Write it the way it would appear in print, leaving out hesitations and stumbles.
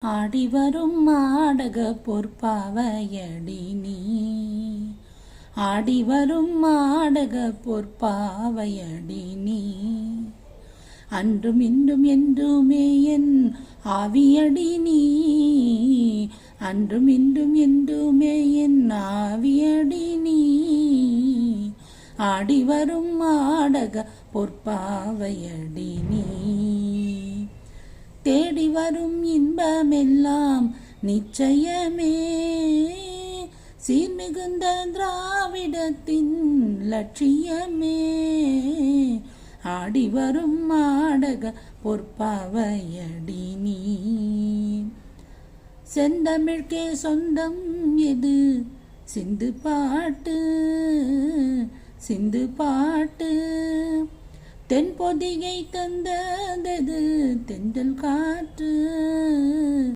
ஆடிவரும் நாடக பொற்பாவையடி நீ, ஆடிவரும் நாடக பொற்பாவையடி நீ, அன்றும் இன்றும் என்றுமே என் ஆவியடி நீ, அன்றும் இன்றும் என்றுமே என் ஆவியடி நீ, ஆடிவரும் நாடக பொற்பாவையடி நீ, தேடி வரும் இன்பமெல்லாம் நிச்சயமே, சீர்மிகுந்த திராவிடத்தின் லட்சியமே, ஆடிவரும் நாடக பொற்பாவையடி நீ, செந்தமிழ்கே சொந்தம் எது சிந்து பாட்டு, சிந்து பாட்டு, தென்பொதிகை தந்ததது தென்றல் காற்று.